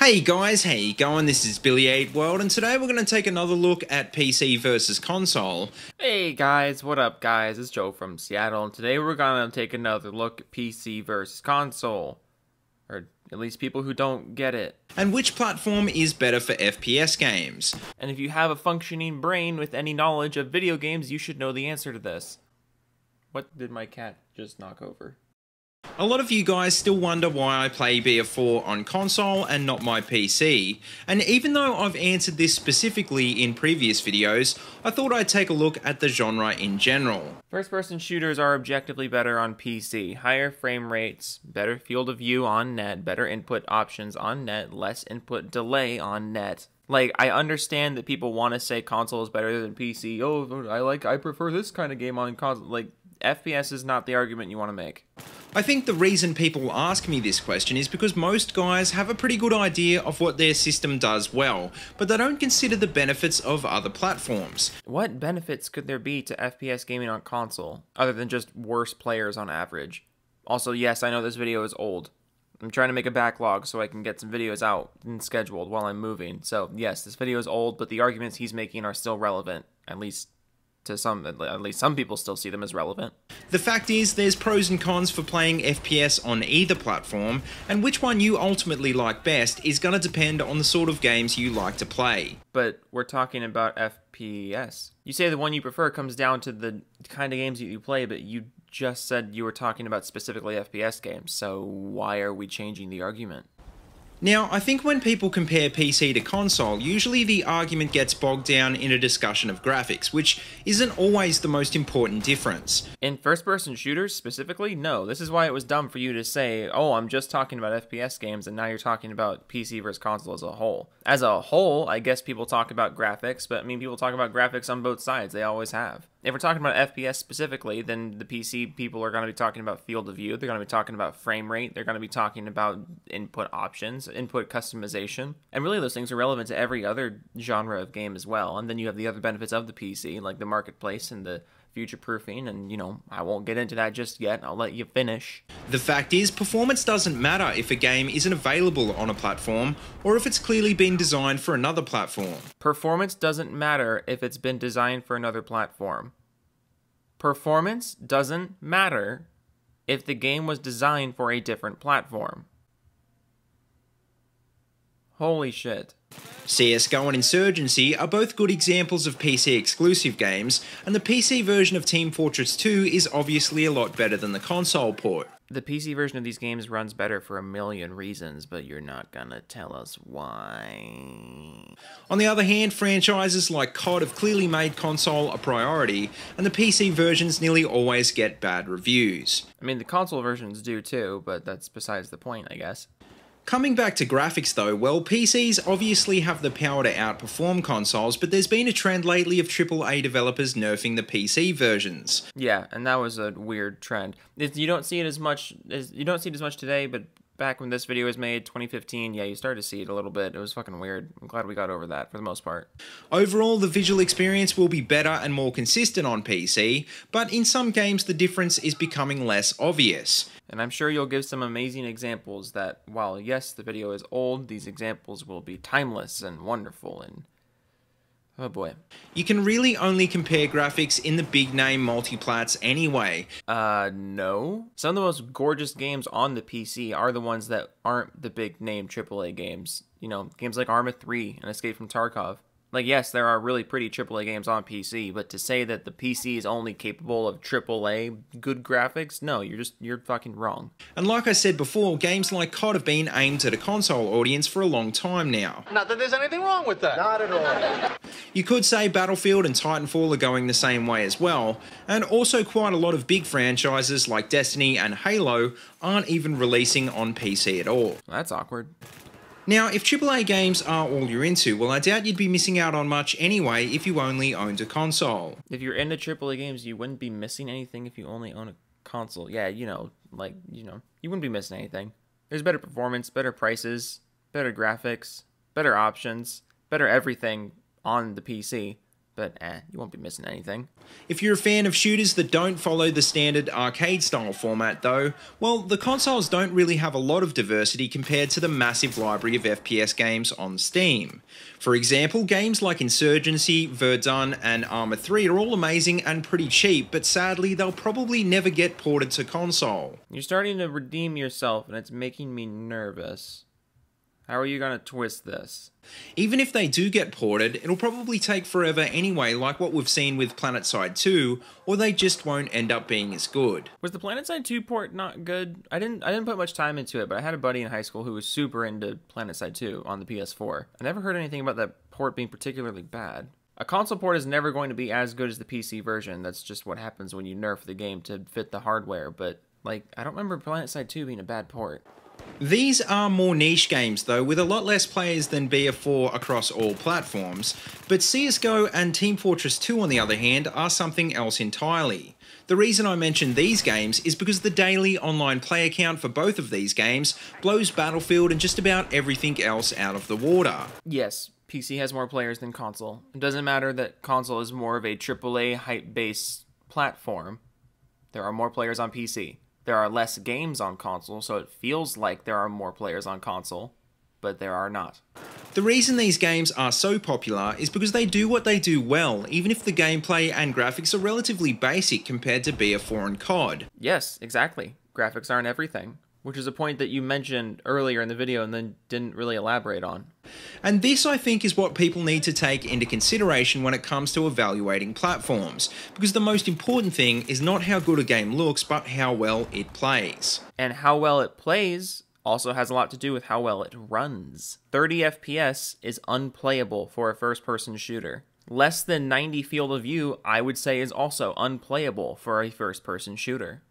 Hey guys, how you going? This is Billy8 World, and today we're going to take another look at PC versus console. Hey guys, what up guys? It's Joe from Seattle, and today we're going to take another look at PC versus console. Or at least people who don't get it. And which platform is better for FPS games? And if you have a functioning brain with any knowledge of video games, you should know the answer to this. What did my cat just knock over? A lot of you guys still wonder why I play BF4 on console and not my PC, and even though I've answered this specifically in previous videos, I thought I'd take a look at the genre in general. First-person shooters are objectively better on PC. Higher frame rates, better field of view on net, better input options on net, less input delay on net. Like, I understand that people want to say console is better than PC. Oh, I prefer this kind of game on console. Like, FPS is not the argument you want to make. I think the reason people ask me this question is because most guys have a pretty good idea of what their system does well, but they don't consider the benefits of other platforms. What benefits could there be to FPS gaming on console, other than just worse players on average? Also, yes, I know this video is old. I'm trying to make a backlog so I can get some videos out and scheduled while I'm moving. So, yes, this video is old, but the arguments he's making are still relevant, at least some people still see them as relevant. The fact is, there's pros and cons for playing FPS on either platform, and which one you ultimately like best is going to depend on the sort of games you like to play. But we're talking about FPS. You say the one you prefer comes down to the kind of games that you play, but you just said you were talking about specifically FPS games, so why are we changing the argument? Now, I think when people compare PC to console, usually the argument gets bogged down in a discussion of graphics, which isn't always the most important difference. In first-person shooters specifically, no. This is why it was dumb for you to say, oh, I'm just talking about FPS games, and now you're talking about PC versus console as a whole. As a whole, I guess people talk about graphics, but I mean, people talk about graphics on both sides. They always have. If we're talking about FPS specifically, then the PC people are going to be talking about field of view. They're going to be talking about frame rate. They're going to be talking about input options, input customization. And really those things are relevant to every other genre of game as well. And then you have the other benefits of the PC, like the marketplace and the future-proofing, and, you know, I won't get into that just yet. I'll let you finish. The fact is, performance doesn't matter if a game isn't available on a platform, or if it's clearly been designed for another platform. Performance doesn't matter if it's been designed for another platform. Performance doesn't matter if the game was designed for a different platform. Holy shit. CSGO and Insurgency are both good examples of PC exclusive games, and the PC version of Team Fortress 2 is obviously a lot better than the console port. The PC version of these games runs better for a million reasons, but you're not gonna tell us why. On the other hand, franchises like COD have clearly made console a priority, and the PC versions nearly always get bad reviews. I mean, the console versions do too, but that's besides the point, I guess. Coming back to graphics though, well, PCs obviously have the power to outperform consoles, but there's been a trend lately of AAA developers nerfing the PC versions. Yeah, and that was a weird trend. You don't see it as much today, but back when this video was made, 2015, yeah, you started to see it a little bit. It was fucking weird. I'm glad we got over that for the most part. Overall, the visual experience will be better and more consistent on PC, but in some games the difference is becoming less obvious. And I'm sure you'll give some amazing examples that, while yes, the video is old, these examples will be timeless and wonderful and... oh boy. You can really only compare graphics in the big name multiplats anyway. No. Some of the most gorgeous games on the PC are the ones that aren't the big name AAA games. You know, games like Arma 3 and Escape from Tarkov. Like, yes, there are really pretty AAA games on PC, but to say that the PC is only capable of AAA good graphics, no, you're fucking wrong. And like I said before, games like COD have been aimed at a console audience for a long time now. Not that there's anything wrong with that. Not at all. You could say Battlefield and Titanfall are going the same way as well, and also quite a lot of big franchises like Destiny and Halo aren't even releasing on PC at all. That's awkward. Now, if AAA games are all you're into, well, I doubt you'd be missing out on much anyway if you only owned a console. If you're into AAA games, you wouldn't be missing anything if you only own a console. Yeah, you wouldn't be missing anything. There's better performance, better prices, better graphics, better options, better everything on the PC. but you won't be missing anything. If you're a fan of shooters that don't follow the standard arcade-style format though, well, the consoles don't really have a lot of diversity compared to the massive library of FPS games on Steam. For example, games like Insurgency, Verdun, and Arma 3 are all amazing and pretty cheap, but sadly they'll probably never get ported to console. You're starting to redeem yourself, and it's making me nervous. How are you gonna twist this? Even if they do get ported, it'll probably take forever anyway, like what we've seen with PlanetSide 2, or they just won't end up being as good. Was the PlanetSide 2 port not good? I didn't put much time into it, but I had a buddy in high school who was super into PlanetSide 2 on the PS4. I never heard anything about that port being particularly bad. A console port is never going to be as good as the PC version. That's just what happens when you nerf the game to fit the hardware, but like, I don't remember PlanetSide 2 being a bad port. These are more niche games though, with a lot less players than BF4 across all platforms, but CSGO and Team Fortress 2 on the other hand are something else entirely. The reason I mention these games is because the daily online player count for both of these games blows Battlefield and just about everything else out of the water. Yes, PC has more players than console. It doesn't matter that console is more of a AAA hype-based platform. There are more players on PC. There are less games on console, so it feels like there are more players on console, but there are not. The reason these games are so popular is because they do what they do well, even if the gameplay and graphics are relatively basic compared to BF4 and COD. Yes, exactly. Graphics aren't everything, which is a point that you mentioned earlier in the video and then didn't really elaborate on. And this, I think, is what people need to take into consideration when it comes to evaluating platforms, because the most important thing is not how good a game looks, but how well it plays. And how well it plays also has a lot to do with how well it runs. 30 FPS is unplayable for a first-person shooter. Less than 90 field of view, I would say, is also unplayable for a first-person shooter.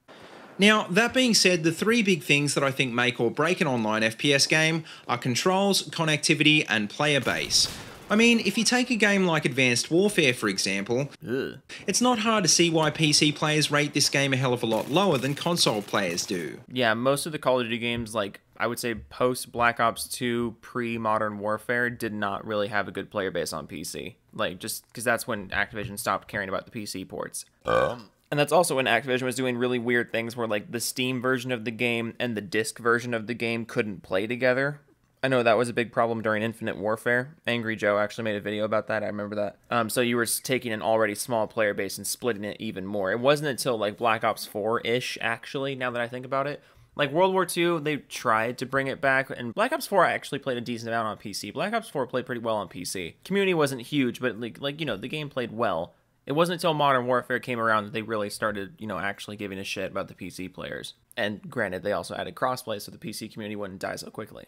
Now, that being said, the three big things that I think make or break an online FPS game are controls, connectivity, and player base. I mean, if you take a game like Advanced Warfare, for example, it's not hard to see why PC players rate this game a hell of a lot lower than console players do. Yeah, most of the Call of Duty games, like, I would say post Black Ops 2, pre-Modern Warfare, did not really have a good player base on PC. Like, just because that's when Activision stopped caring about the PC ports. And that's also when Activision was doing really weird things where, like, the Steam version of the game and the disc version of the game couldn't play together. I know that was a big problem during Infinite Warfare. Angry Joe actually made a video about that. I remember that. So you were taking an already small player base and splitting it even more. It wasn't until, like, Black Ops 4-ish, actually, now that I think about it. Like, World War II, they tried to bring it back, and Black Ops 4 actually played a decent amount on PC. Black Ops 4 played pretty well on PC. Community wasn't huge, but, like you know, the game played well. It wasn't until Modern Warfare came around that they really started, you know, actually giving a shit about the PC players. And granted, they also added crossplay so the PC community wouldn't die so quickly.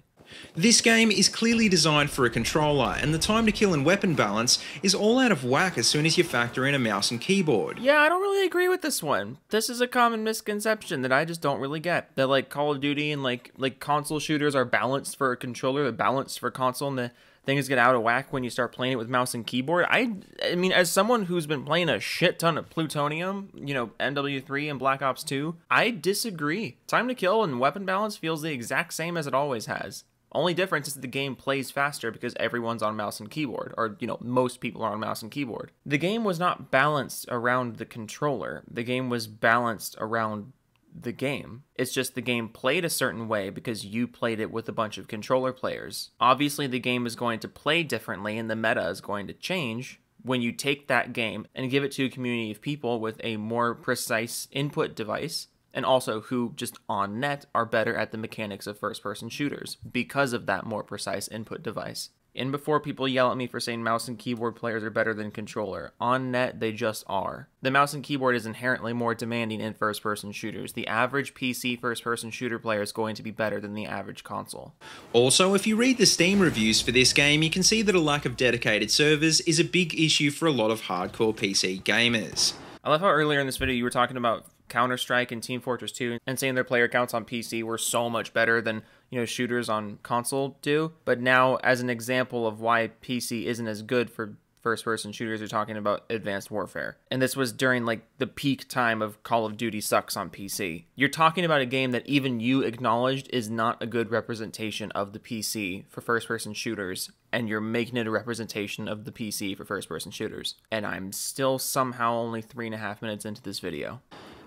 This game is clearly designed for a controller, and the time to kill and weapon balance is all out of whack as soon as you factor in a mouse and keyboard. Yeah, I don't really agree with this one. This is a common misconception that I just don't really get. That, like, Call of Duty and, like console shooters are balanced for a controller, they're balanced for console, and things get out of whack when you start playing it with mouse and keyboard. I mean, as someone who's been playing a shit ton of Plutonium, you know, MW3 and Black Ops 2, I disagree. Time to kill and weapon balance feels the exact same as it always has. Only difference is that the game plays faster because everyone's on mouse and keyboard, or, you know, most people are on mouse and keyboard. The game was not balanced around the controller. The game was balanced around the game. It's just the game played a certain way because you played it with a bunch of controller players. Obviously, the game is going to play differently and the meta is going to change when you take that game and give it to a community of people with a more precise input device, and also who just on net are better at the mechanics of first-person shooters because of that more precise input device. And before people yell at me for saying mouse and keyboard players are better than controller, on net they just are. The mouse and keyboard is inherently more demanding in first-person shooters. The average PC first-person shooter player is going to be better than the average console. Also, if you read the Steam reviews for this game, you can see that a lack of dedicated servers is a big issue for a lot of hardcore PC gamers. I love how earlier in this video you were talking about Counter-Strike and Team Fortress 2 and saying their player counts on PC were so much better than, you know, shooters on console do. But now, as an example of why PC isn't as good for first-person shooters, you're talking about Advanced Warfare. And this was during, like, the peak time of Call of Duty sucks on PC. You're talking about a game that even you acknowledged is not a good representation of the PC for first-person shooters, and you're making it a representation of the PC for first-person shooters. And I'm still somehow only 3.5 minutes into this video.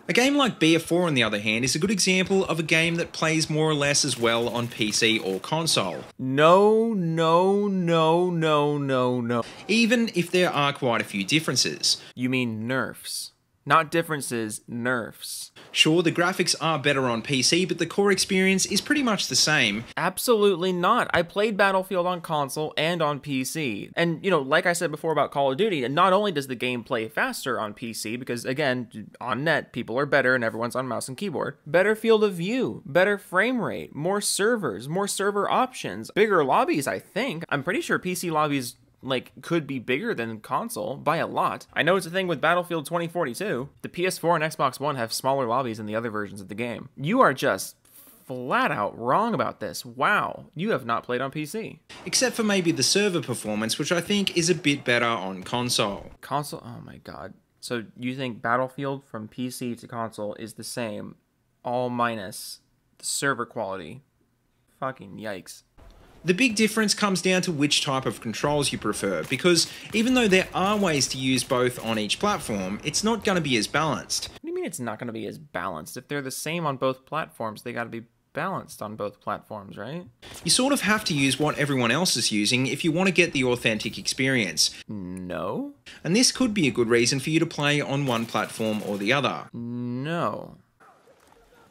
A game like BF4, on the other hand, is a good example of a game that plays more or less as well on PC or console. No. Even if there are quite a few differences. You mean nerfs. Not differences, nerfs. Sure, the graphics are better on PC, but the core experience is pretty much the same. Absolutely not. I played Battlefield on console and on PC. And, you know, like I said before about Call of Duty, not only does the game play faster on PC, because, again, on net, people are better and everyone's on mouse and keyboard. Better field of view, better frame rate, more servers, more server options, bigger lobbies, I think. I'm pretty sure PC lobbies could be bigger than console by a lot. I know it's a thing with Battlefield 2042. The PS4 and Xbox One have smaller lobbies than the other versions of the game. You are just flat out wrong about this. Wow, you have not played on PC. Except for maybe the server performance, which I think is a bit better on console. Console? Oh my god. So you think Battlefield from PC to console is the same, all minus the server quality? Fucking yikes. The big difference comes down to which type of controls you prefer, because even though there are ways to use both on each platform, it's not going to be as balanced. What do you mean it's not going to be as balanced? If they're the same on both platforms, they got to be balanced on both platforms, right? You sort of have to use what everyone else is using if you want to get the authentic experience. No. And this could be a good reason for you to play on one platform or the other. No.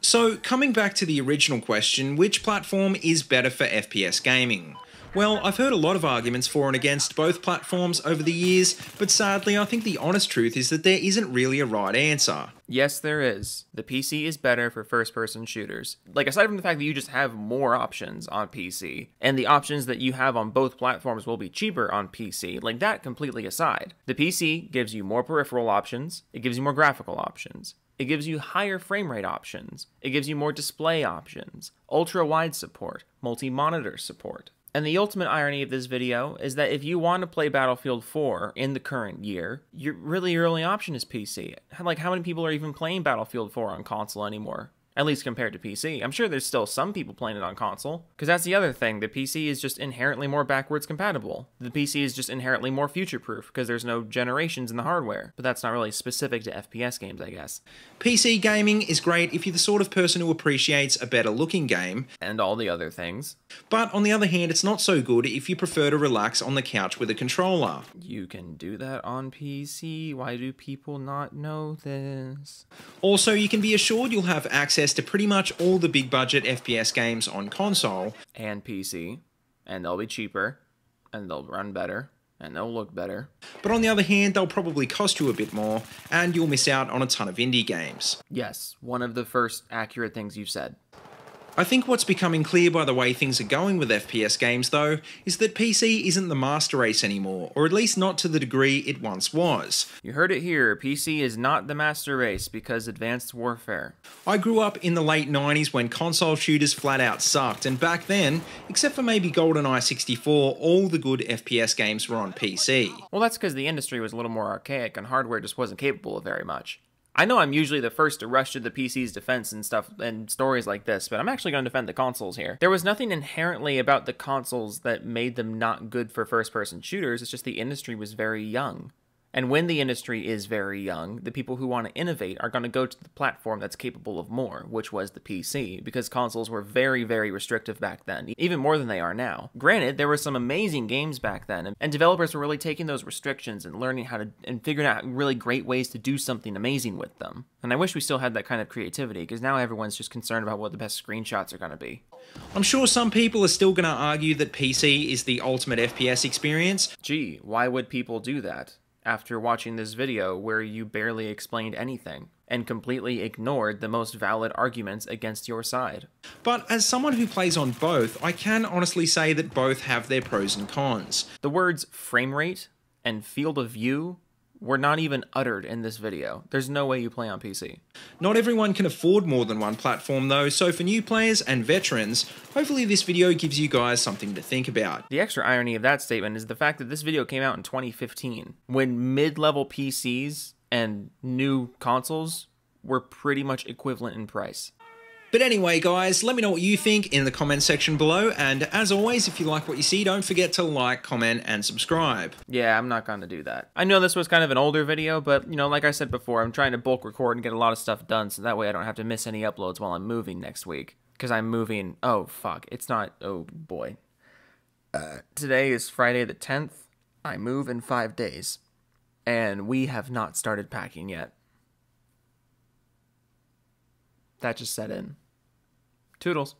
So, coming back to the original question, which platform is better for FPS gaming? Well, I've heard a lot of arguments for and against both platforms over the years, but sadly I think the honest truth is that there isn't really a right answer. Yes, there is. The PC is better for first-person shooters. Like, aside from the fact that you just have more options on PC, and the options that you have on both platforms will be cheaper on PC, like that completely aside. The PC gives you more peripheral options, it gives you more graphical options. It gives you higher frame rate options. It gives you more display options, ultra-wide support, multi-monitor support. And the ultimate irony of this video is that if you want to play Battlefield 4 in the current year, your really early option is PC. Like, how many people are even playing Battlefield 4 on console anymore? At least compared to PC. I'm sure there's still some people playing it on console. Because that's the other thing, the PC is just inherently more backwards compatible. The PC is just inherently more future-proof because there's no generations in the hardware. But that's not really specific to FPS games, I guess. PC gaming is great if you're the sort of person who appreciates a better looking game. And all the other things. But on the other hand, it's not so good if you prefer to relax on the couch with a controller. You can do that on PC. Why do people not know this? Also, you can be assured you'll have access to pretty much all the big budget FPS games on console. And PC. And they'll be cheaper. And they'll run better. And they'll look better. But on the other hand, they'll probably cost you a bit more, and you'll miss out on a ton of indie games. Yes, one of the first accurate things you've said. I think what's becoming clear by the way things are going with FPS games, though, is that PC isn't the master race anymore, or at least not to the degree it once was. You heard it here, PC is not the master race because Advanced Warfare. I grew up in the late 90s when console shooters flat out sucked, and back then, except for maybe GoldenEye 64, all the good FPS games were on PC. Well, that's because the industry was a little more archaic and hardware just wasn't capable of very much. I know I'm usually the first to rush to the PC's defense and stuff and stories like this, but I'm actually going to defend the consoles here. There was nothing inherently about the consoles that made them not good for first-person shooters, it's just the industry was very young. And when the industry is very young, the people who want to innovate are going to go to the platform that's capable of more, which was the PC, because consoles were very, very restrictive back then, even more than they are now. Granted, there were some amazing games back then, and developers were really taking those restrictions and learning how to, and figuring out really great ways to do something amazing with them. And I wish we still had that kind of creativity, because now everyone's just concerned about what the best screenshots are going to be. I'm sure some people are still going to argue that PC is the ultimate FPS experience. Gee, why would people do that? After watching this video where you barely explained anything and completely ignored the most valid arguments against your side. But as someone who plays on both, I can honestly say that both have their pros and cons. The words frame rate and field of view were not even uttered in this video. There's no way you play on PC. Not everyone can afford more than one platform though, so for new players and veterans, hopefully this video gives you guys something to think about. The extra irony of that statement is the fact that this video came out in 2015, when mid-level PCs and new consoles were pretty much equivalent in price. But anyway guys, let me know what you think in the comment section below, and as always, if you like what you see, don't forget to like, comment, and subscribe. Yeah, I'm not gonna do that. I know this was kind of an older video, but you know, like I said before, I'm trying to bulk record and get a lot of stuff done, so that way I don't have to miss any uploads while I'm moving next week. Because I'm moving, oh fuck, it's not, oh boy. Today is Friday the 10th, I move in 5 days, and we have not started packing yet. That just set in. Toodles.